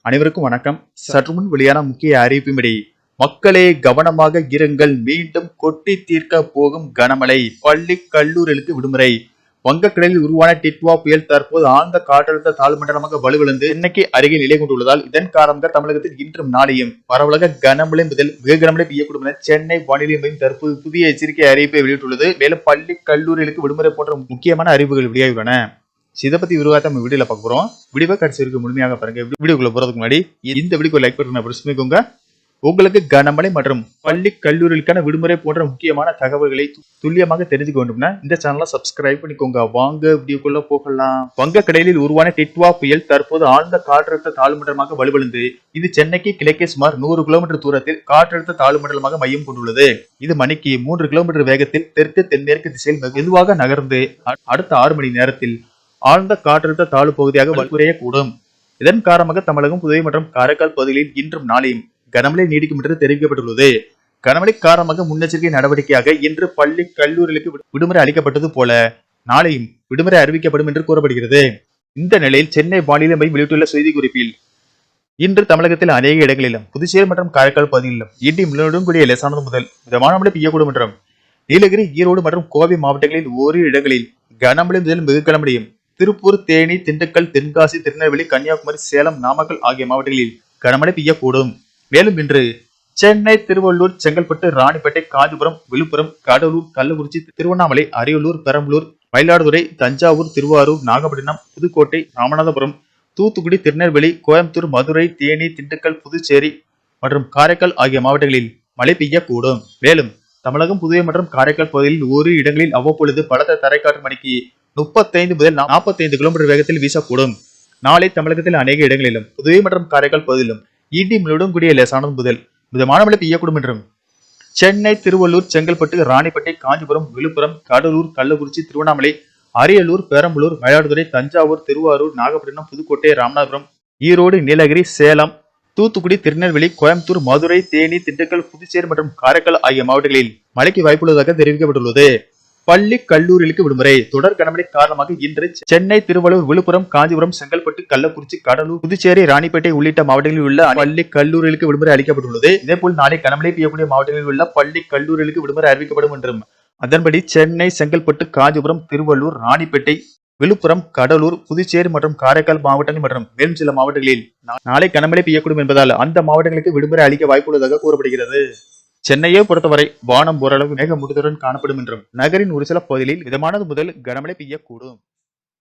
அனைவருக்கும் வணக்கம். சற்று முன் வெளியான முக்கிய அறிவிப்பின்படி மக்களே கவனமாக இருங்கள், மீண்டும் கொட்டி தீர்க்க போகும் கனமழை, பள்ளி கல்லூரிகளுக்கு விடுமுறை. வங்கக்கடலில் உருவான டிட்வா புயல் தற்போது ஆழ்ந்த காற்றழுத்த தாழ்வு மண்டலமாக வலுவிழந்து இன்னைக்கு அருகே நிலை கொண்டுள்ளதால் இதன் காரணமாக தமிழகத்தில் இன்றும் நாளையும் பரவலாக கனமழை முதல் மிக கனமழை பெய்யக்கூடும் என சென்னை வானிலை மையம் தற்போது புதிய எச்சரிக்கை அறிவிப்பை வெளியிட்டுள்ளது. மேலும் பள்ளி கல்லூரிகளுக்கு விடுமுறை போன்ற முக்கியமான அறிவிப்புகள் வெளியாகியுள்ளன. இதை பத்தி விரிவாக நம்ம வீடியோல பார்க்க போறோம். வீடியோ கடைசி வரைக்கும் முழுமையாக பாருங்க. வீடியோக்குள்ள போறதுக்கு முன்னாடி இந்த வீடியோக்கு லைக் பண்ணுங்க, பிரச்சனைக்கோங்க. உங்களுக்கு கனமழை மற்றும் பள்ளி கல்லூரிகளுக்கான விடுமுறை போன்ற முக்கியமான தகவல்களை துல்லியமாக தெரிஞ்சுக்க வேண்டும்னா இந்த சேனலை சப்ஸ்கிரைப் பண்ணிக்கோங்க. வாங்க வீடியோக்குள்ள போகலாம். வங்கக்கடலில் உருவான டிட்வா புயல் தற்போது ஆழ்ந்த காற்றழுத்த தாழ்வு மண்டலமாக வலுவிழந்து இது சென்னைக்கு கிழக்கே சுமார் 100 கிலோமீட்டர் தூரத்தில் காற்றழுத்த தாழ்வு மண்டலமாக மையம் கொண்டுள்ளது. இது மணிக்கு 3 கிலோமீட்டர் வேகத்தில் தெற்கு தென்மேற்கு திசையில் மெதுவாக நகர்ந்து அடுத்த 6 மணி நேரத்தில் ஆழ்ந்த காற்றழுத்த தாழ்வு பகுதியாக வலுக்குறையக்கூடும். இதன் காரணமாக தமிழகம், புதுவை மற்றும் காரைக்கால் பகுதிகளில் இன்றும் நாளையும் கனமழை நீடிக்கும் என்று தெரிவிக்கப்பட்டுள்ளது. கனமழை காரணமாக முன்னெச்சரிக்கை நடவடிக்கையாக இன்று பள்ளி கல்லூரிகளுக்கு விடுமுறை அளிக்கப்பட்டது போல நாளையும் விடுமுறை அறிவிக்கப்படும் என்று கூறப்படுகிறது. இந்த நிலையில் சென்னை வானிலை மையம் வெளியிட்டுள்ள செய்திக்குறிப்பில் இன்று தமிழகத்தில் அநேக இடங்களிலும் புதுச்சேரி மற்றும் காரைக்கால் பகுதிகளிலும் இடி மின்னலுடன் கூடிய லேசானது முதல் மிதமான மழை பெய்யக்கூடும் என்றும் நீலகிரி, ஈரோடு மற்றும் கோவை மாவட்டங்களில் ஓரிரு இடங்களில் கனமழை முதல் மிக கனமழையும் திருப்பூர், தேனி, திண்டுக்கல், தென்காசி, திருநெல்வேலி, கன்னியாகுமரி, சேலம், நாமக்கல் ஆகிய மாவட்டங்களில் கனமழை பெய்யக்கூடும். மேலும் இன்று சென்னை, திருவள்ளூர், செங்கல்பட்டு, ராணிப்பேட்டை, காஞ்சிபுரம், விழுப்புரம், கடலூர், கள்ளக்குறிச்சி, திருவண்ணாமலை, அரியலூர், பெரம்பலூர், மயிலாடுதுறை, தஞ்சாவூர், திருவாரூர், நாகப்பட்டினம், புதுக்கோட்டை, ராமநாதபுரம், தூத்துக்குடி, திருநெல்வேலி, கோயம்புத்தூர், மதுரை, தேனி, திண்டுக்கல், புதுச்சேரி மற்றும் காரைக்கால் ஆகிய மாவட்டங்களில் மழை பெய்யக்கூடும். மேலும் தமிழகம், புதுவை மற்றும் காரைக்கால் பகுதியில் ஓரிரு இடங்களில் அவ்வப்பொழுது பலத்த தரைக்காற்று மணிக்கு 35 முதல் 45 கிலோமீட்டர் வேகத்தில் வீசக்கூடும். நாளை தமிழகத்தில் அநேக இடங்களிலும் புதுவை மற்றும் காரைக்கால் பகுதியிலும் இடி மின்னலுடன் கூடிய லேசானது முதல் மிதமான மழை பெய்யக்கூடும் என்றும் சென்னை, திருவள்ளூர், செங்கல்பட்டு, ராணிப்பேட்டை, காஞ்சிபுரம், விழுப்புரம், கடலூர், கள்ளக்குறிச்சி, திருவண்ணாமலை, அரியலூர், பெரம்பலூர், மயிலாடுதுறை, தஞ்சாவூர், திருவாரூர், நாகப்பட்டினம், புதுக்கோட்டை, ராமநாதபுரம், ஈரோடு, நீலகிரி, சேலம், தூத்துக்குடி, திருநெல்வேலி, கோயம்புத்தூர், மதுரை, தேனி, திண்டுக்கல், புதுச்சேரி மற்றும் காரைக்கால் ஆகிய மாவட்டங்களில் மழைக்கு வாய்ப்புள்ளதாக தெரிவிக்கப்பட்டுள்ளது. பள்ளி கல்லூரிகளுக்கு விடுமுறை. தொடர் கனமழை காரணமாக இன்று சென்னை, திருவள்ளூர், விழுப்புரம், காஞ்சிபுரம், செங்கல்பட்டு, கள்ளக்குறிச்சி, கடலூர், புதுச்சேரி, ராணிப்பேட்டை உள்ளிட்ட மாவட்டங்களில் உள்ள பள்ளி கல்லூரிகளுக்கு விடுமுறை அளிக்கப்பட்டுள்ளது. இதேபோல் நாளை கனமழை பெய்யக்கூடிய மாவட்டங்களில் உள்ள பள்ளி கல்லூரிகளுக்கு விடுமுறை அறிவிக்கப்படும் என்றும் அதன்படி சென்னை, செங்கல்பட்டு, காஞ்சிபுரம், திருவள்ளூர், ராணிப்பேட்டை, விழுப்புரம், கடலூர், புதுச்சேரி மற்றும் காரைக்கால் மாவட்டங்கள் மற்றும் மேலும் சில மாவட்டங்களில் நாளை கனமழை பெய்யக்கூடும் என்பதால் அந்த மாவட்டங்களுக்கு விடுமுறை அளிக்க வாய்ப்புள்ளதாக கூறப்படுகிறது. சென்னையை பொறுத்தவரை வானம் ஓரளவு மேகமூட்டத்துடன் காணப்படும் என்றும் நகரின் ஒரு சில பகுதிகளில் மிதமானது முதல் கனமழை பெய்யக்கூடும்.